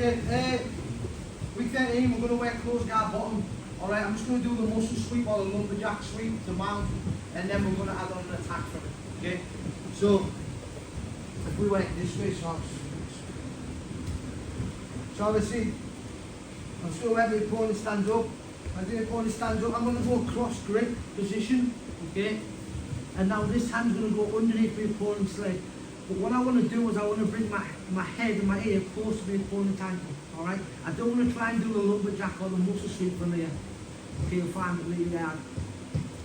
Okay, week 13, we're going to work close guard bottom. Alright, I'm just going to do the muscle sweep or the lumberjack sweep to mount, and then we're going to add on an attack from it. Okay, so if we work this way, so obviously, I'm just going to let the opponent stand up. As the opponent stands up, I'm going to go cross grip position. Okay, and now this hand's going to go underneath the opponent's leg. But what I want to do is I want to bring my head and my ear close to the opponent's ankle. Alright? I don't want to try and do the lumberjack or the muscle sweep from here. Okay, you'll find it really hard.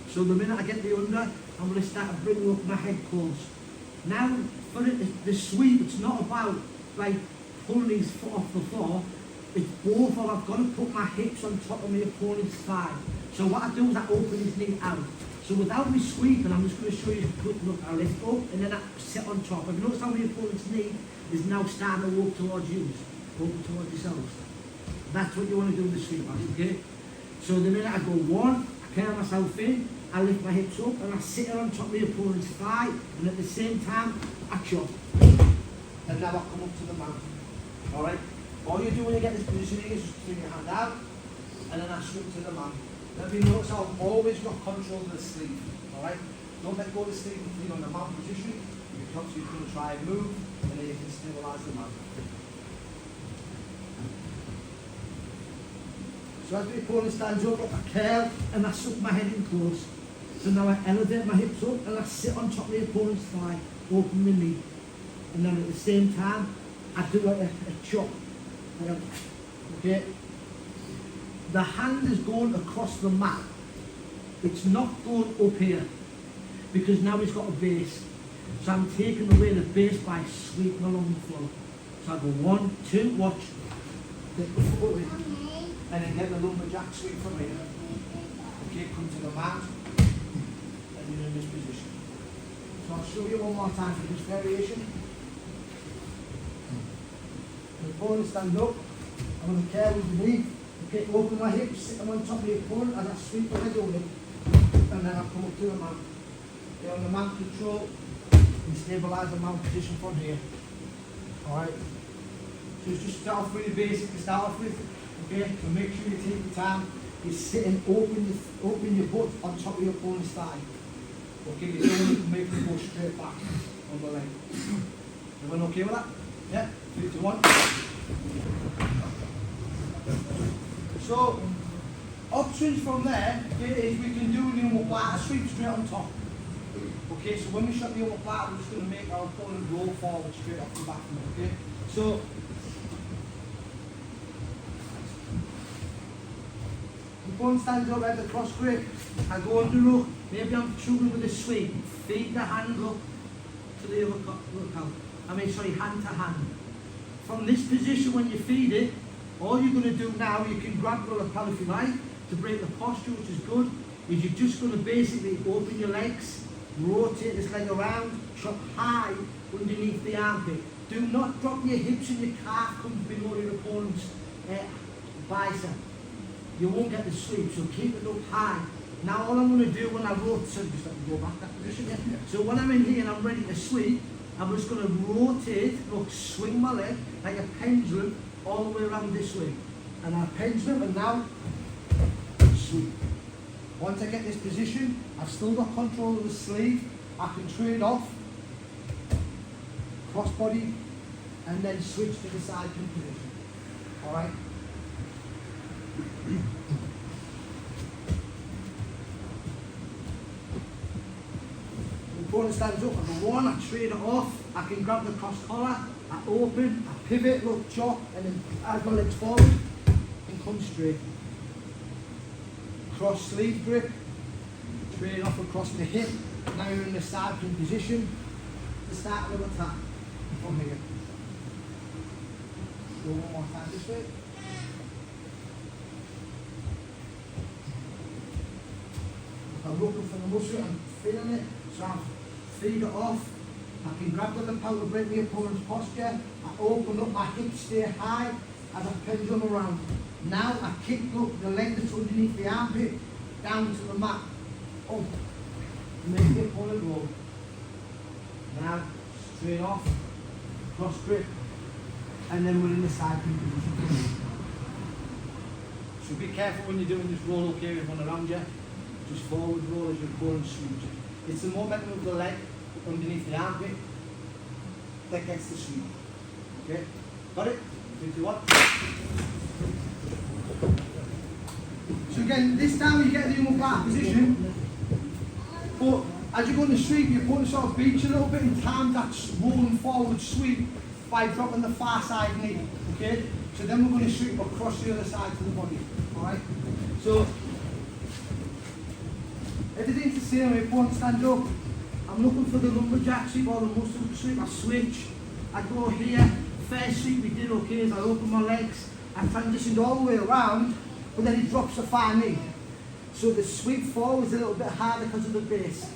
So the minute I get the under, I'm going to start bringing up my head close. Now, for the sweep, it's not about like pulling his foot off the floor. It's both of I've got to put my hips on top of my opponent's thigh. So what I do is I open his knee out. So without me sweeping, I'm just going to show you a quick look. I lift up and then I sit on top. Have you noticed how my opponent's knee is now starting to walk towards you? Walking towards yourselves. That's what you want to do with the sweep, okay? So the minute I go one, I curl myself in, I lift my hips up and I sit on top of the opponent's thigh, and at the same time, I chop. And now I come up to the mount. Alright? All you do when you get this position is just bring your hand out, and then I swing to the mount. Now if you notice, I've always got control of the sleeve. Alright? Don't let go of the sleeve and feel on the mount position, because you're going to try and move, and then you can stabilise the mount. So as the opponent stands up, I curl and I suck my head in close. So now I elevate my hips up and I sit on top of the opponent's thigh, open my knee. And then at the same time, I do a chop. Okay? The hand is going across the mat. It's not going up here, because now he's got a base. So I'm taking away the base by sweeping along the floor. So I go 1, 2, watch. Get the foot away. And then get the lumberjack sweep from here. Okay, come to the mat, and you're in this position. So I'll show you one more time for this variation. The opponent stand up, I'm going to curl with the knee. Okay, open my hips, sit them on top of the opponent as I sweep the leg over, and then I'll come up to the mount. Okay, on the mount control, and stabilise the mount position from here. Alright, so just start off really basic to start off with. Okay, so make sure you take the time. You're sitting, open your butt on top of your opponent's thigh. Okay, you don't need to make them go straight back on the leg. Everyone okay with that? Yeah? 3, 2, 1. So, options from there, okay, is we can do the omoplata sweep straight on top. Okay, so when we shot the omoplata, we're just going to make our opponent roll forward straight off the back. Okay, so one stands up at the cross grip, I go under look, maybe I'm struggling with the sweep, feed the hand up to the other lookout. Hand to hand. From this position when you feed it, all you're going to do now, you can grab the lapel if you like, to break the posture, which is good, is you're just going to basically open your legs, rotate this leg around, chop high underneath the armpit. Do not drop your hips and your calf comes below your opponent's bicep. You won't get the sweep, so keep it up high. Now all I'm going to do when I rotate, so just let me go back that position, yeah? So when I'm in here and I'm ready to sweep, I'm just going to rotate, look, swing my leg like a pendulum all the way around this way. And I pendulum, and now sweep. Once I get this position, I've still got control of the sleeve. I can trade off, cross body, and then switch to the side jump position. Alright? The opponent stands up, I go 1, I trade it off, I can grab the cross collar, I open, I pivot, look, chop, and then add my legs forward and come straight. Cross sleeve grip, trade off across the hip, now you're in the side jump position, the start of the attack from here. Go one more time this way. I'm looking for the muscle, I'm feeling it, so I feed it off. I can grab the lapel to break the opponent's posture. I open up, my hips stay high as I pendulum around. Now I kick up the leg that's underneath the armpit down to the mat. Up. Make the opponent roll. Now, straight off, cross grip, and then we're in the side grip position. So be careful when you're doing this roll, okay, with one around you. Just forward roll as you're going sweep. It's the momentum of the leg underneath the armpit that gets the sweep. Okay, got it? 51. So again, this time you get the omoplata position, but as you're going to sweep, you're going to sort of beach a little bit and time that rolling forward sweep by dropping the far side knee. Okay, so then we're going to sweep across the other side to the body. Alright, so everything's the same. If one stands up, I'm looking for the lumberjack sweep or the muscle sweep. I switch, I go here. First sweep we did okay is I open my legs, I transitioned all the way around, but then he drops the far knee. So the sweep forward is a little bit harder because of the base.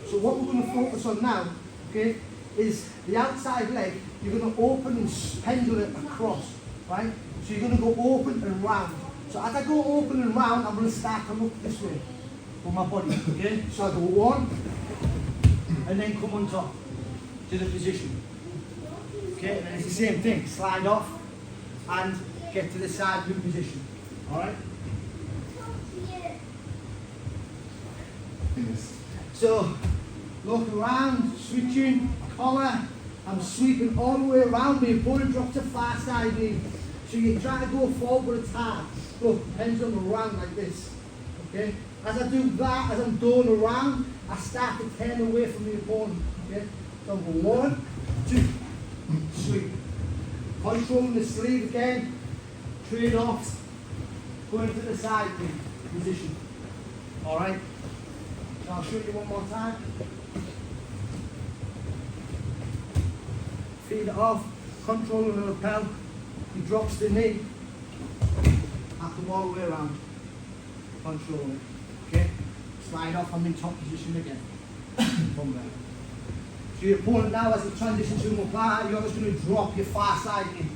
So what we're going to focus on now, okay, is the outside leg. You're going to open and pendule it across, right? So you're going to go open and round. So as I go open and round, I'm going to start to look this way with my body, okay? So I go one, and then come on top to the position. Okay, and then it's the same thing, slide off and get to the side grip position. Alright? So, look around, switching, collar, I'm sweeping all the way around me, body drop to far side knee. So you try to go forward, but it's hard. Look, pendulum around like this. Okay? As I do that, as I'm going around, I start to turn away from the opponent. Okay? So I'm going 1, 2, sweep. Controlling the sleeve again, trade off, going to the side position. Alright? So I'll show you one more time. Feed it off, controlling the lapel, he drops the knee, I come all the way around, control it, okay? Slide off, I'm in top position again, from there. So your opponent now, as he transitions to omoplata, you're just going to drop your far side knee,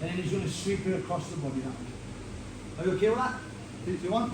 and then he's going to sweep it across the body that way. Are you okay with that? 3, 2, 1.